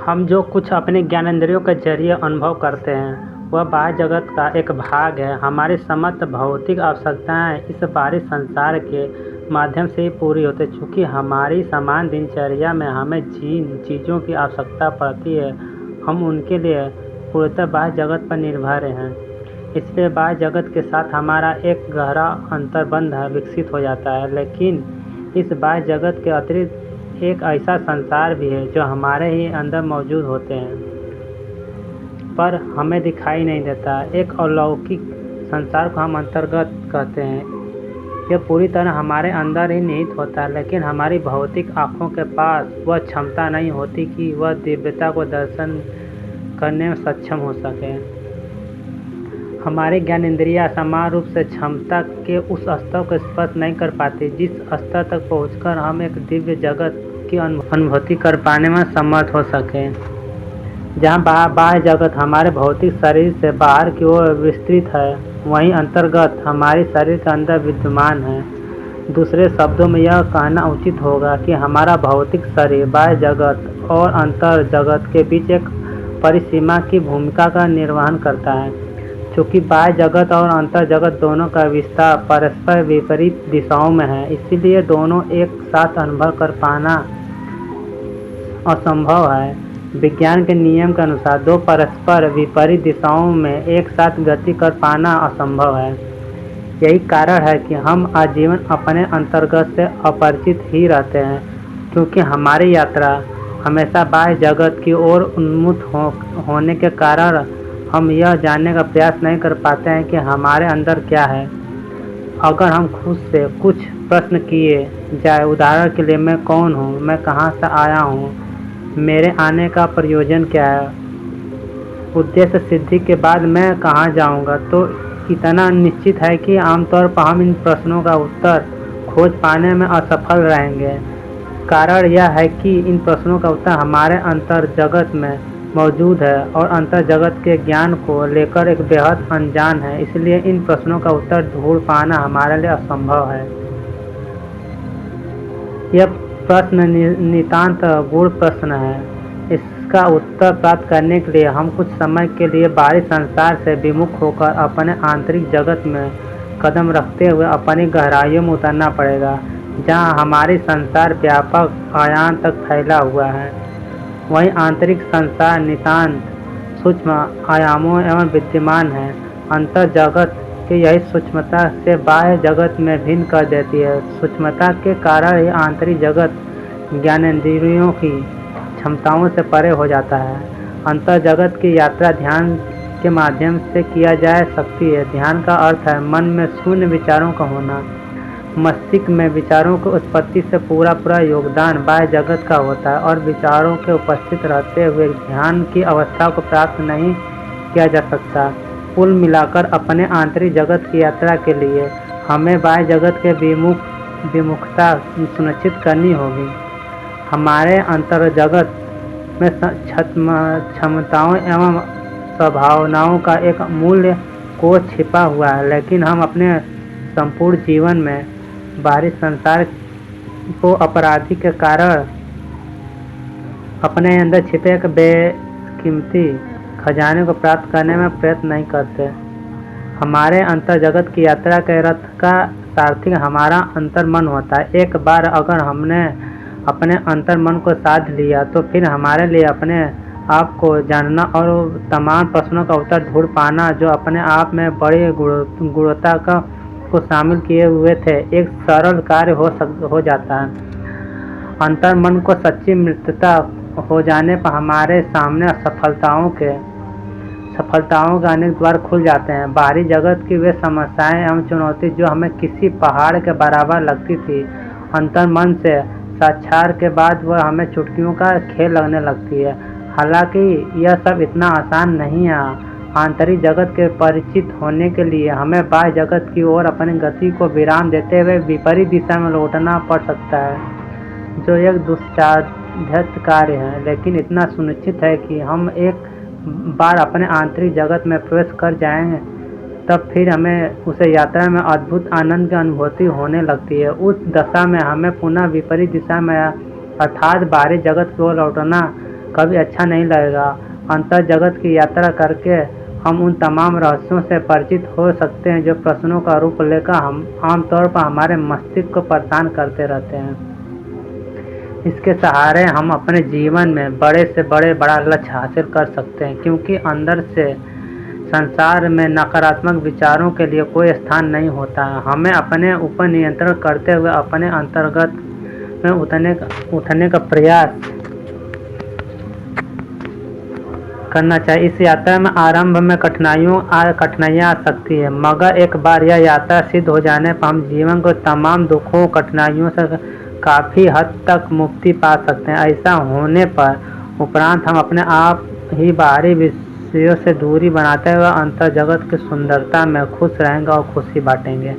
हम जो कुछ अपने ज्ञानेंद्रियों के जरिए अनुभव करते हैं वह बाह्य जगत का एक भाग है। हमारी समस्त भौतिक आवश्यकताएं इस बाहरी संसार के माध्यम से ही पूरी होती हैं। चूँकि हमारी समान दिनचर्या में हमें जिन चीज़ों की आवश्यकता पड़ती है हम उनके लिए पूर्णतः बाह्य जगत पर निर्भर हैं। इसलिए बाह्य जगत के साथ हमारा एक गहरा अंतर्बंध विकसित हो जाता है। लेकिन इस बाह्य जगत के अतिरिक्त एक ऐसा संसार भी है जो हमारे ही अंदर मौजूद होते हैं पर हमें दिखाई नहीं देता। एक अलौकिक संसार को हम अंतर्गत कहते हैं। यह पूरी तरह हमारे अंदर ही निहित होता है, लेकिन हमारी भौतिक आँखों के पास वह क्षमता नहीं होती कि वह दिव्यता को दर्शन करने में सक्षम हो सके। हमारी ज्ञानेंद्रियाँ समान रूप से क्षमता के उस स्तर को स्पर्श नहीं कर पाती जिस स्तर तक पहुंचकर हम एक दिव्य जगत की अनुभूति कर पाने में समर्थ हो सके। जहाँ बाह्य जगत हमारे भौतिक शरीर से बाहर की ओर विस्तृत है, वहीं अंतर्गत हमारे शरीर के अंदर विद्यमान है। दूसरे शब्दों में यह कहना उचित होगा कि हमारा भौतिक शरीर बाह्य जगत और अंतर जगत के बीच एक परिसीमा की भूमिका का निर्वहन करता है। चूँकि बाह्य जगत और अंतर जगत दोनों का विस्तार परस्पर विपरीत दिशाओं में है, इसीलिए दोनों एक साथ अनुभव कर पाना असंभव है। विज्ञान के नियम के अनुसार दो परस्पर विपरीत दिशाओं में एक साथ गति कर पाना असंभव है। यही कारण है कि हम आजीवन अपने अंतर्गत से अपरिचित ही रहते हैं, क्योंकि हमारी यात्रा हमेशा बाह्य जगत की ओर उन्मुख होने के कारण हम यह जानने का प्रयास नहीं कर पाते हैं कि हमारे अंदर क्या है। अगर हम खुद से कुछ प्रश्न किए जाए, उदाहरण के लिए मैं कौन हूँ, मैं कहाँ से आया हूँ, मेरे आने का प्रयोजन क्या है, उद्देश्य सिद्धि के बाद मैं कहाँ जाऊँगा, तो इतना निश्चित है कि आमतौर पर हम इन प्रश्नों का उत्तर खोज पाने में असफल रहेंगे। कारण यह है कि इन प्रश्नों का उत्तर हमारे अंतर जगत में मौजूद है और अंतर जगत के ज्ञान को लेकर एक बेहद अनजान है। इसलिए इन प्रश्नों का उत्तर ढूंढ पाना हमारे लिए असंभव है। यह प्रश्न नितांत गूढ़ प्रश्न है। इसका उत्तर प्राप्त करने के लिए हम कुछ समय के लिए बाहरी संसार से विमुख होकर अपने आंतरिक जगत में कदम रखते हुए अपनी गहराइयों में उतरना पड़ेगा, जहाँ हमारी संसार व्यापक आयाम तक फैला हुआ है। वहीं आंतरिक संसार नितांत सूक्ष्म आयामों एवं विद्यमान है। अंतर जगत की यही सूक्ष्मता से बाह्य जगत में भिन्न कर देती है। सूक्ष्मता के कारण ही आंतरिक जगत ज्ञानेंद्रियों की क्षमताओं से परे हो जाता है। अंतर जगत की यात्रा ध्यान के माध्यम से किया जा सकती है। ध्यान का अर्थ है मन में शून्य विचारों का होना। मस्तिष्क में विचारों की उत्पत्ति से पूरा योगदान बाह्य जगत का होता है और विचारों के उपस्थित रहते हुए ध्यान की अवस्था को प्राप्त नहीं किया जा सकता। कुल मिलाकर अपने आंतरिक जगत की यात्रा के लिए हमें बाह्य जगत के विमुखता सुनिश्चित करनी होगी। हमारे अंतर जगत में क्षमताओं एवं संभावनाओं का एक मूल्य कोष छिपा हुआ है, लेकिन हम अपने संपूर्ण जीवन में बाहरी संसार को अपराधी के कारण अपने अंदर छिपे एक बेकीमती खजाने को प्राप्त करने में प्रयत्न नहीं करते। हमारे अंतर जगत की यात्रा के रथ का सारथी हमारा अंतर मन होता है। एक बार अगर हमने अपने अंतर मन को साध लिया तो फिर हमारे लिए अपने आप को जानना और तमाम प्रश्नों का उत्तर ढूंढ पाना, जो अपने आप में बड़ी गुणवत्ता को शामिल किए हुए थे, एक सरल कार्य हो जाता है। अंतर मन को सच्ची मित्रता हो जाने पर हमारे सामने सफलताओं के अनेक द्वार खुल जाते हैं। बाहरी जगत की वे समस्याएं एवं चुनौती जो हमें किसी पहाड़ के बराबर लगती थी, अंतर मन से साक्षात्कार के बाद वह हमें चुटकियों का खेल लगने लगती है। हालांकि यह सब इतना आसान नहीं है। आंतरिक जगत के परिचित होने के लिए हमें बाह्य जगत की ओर अपनी गति को विराम देते हुए विपरीत दिशा में लौटना पड़ सकता है, जो एक दुस्साध्य कार्य है। लेकिन इतना सुनिश्चित है कि हम एक बार अपने आंतरिक जगत में प्रवेश कर जाएंगे, तब फिर हमें उसे यात्रा में अद्भुत आनंद की अनुभूति होने लगती है। उस दशा में हमें पुनः विपरीत दिशा में अर्थात बाहरी जगत की ओर लौटना कभी अच्छा नहीं लगेगा। अंतर जगत की यात्रा करके हम उन तमाम रहस्यों से परिचित हो सकते हैं जो प्रश्नों का रूप लेकर हम आमतौर पर हमारे मस्तिष्क को परेशान करते रहते हैं। इसके सहारे हम अपने जीवन में बड़े से बड़ा लक्ष्य हासिल कर सकते हैं, क्योंकि अंदर से संसार में नकारात्मक विचारों के लिए कोई स्थान नहीं होता है। हमें अपने ऊपर नियंत्रण करते हुए अपने अंतर्गत में उठने का प्रयास करना चाहिए। इस यात्रा में आरंभ में कठिनाइयाँ आ सकती है, मगर एक बार यह यात्रा सिद्ध हो जाने पर हम जीवन को तमाम दुखों कठिनाइयों से काफ़ी हद तक मुक्ति पा सकते हैं। ऐसा होने पर उपरांत हम अपने आप ही बाहरी विषयों से दूरी बनाते हुए अंतर जगत की सुंदरता में खुश रहेंगे और खुशी बांटेंगे।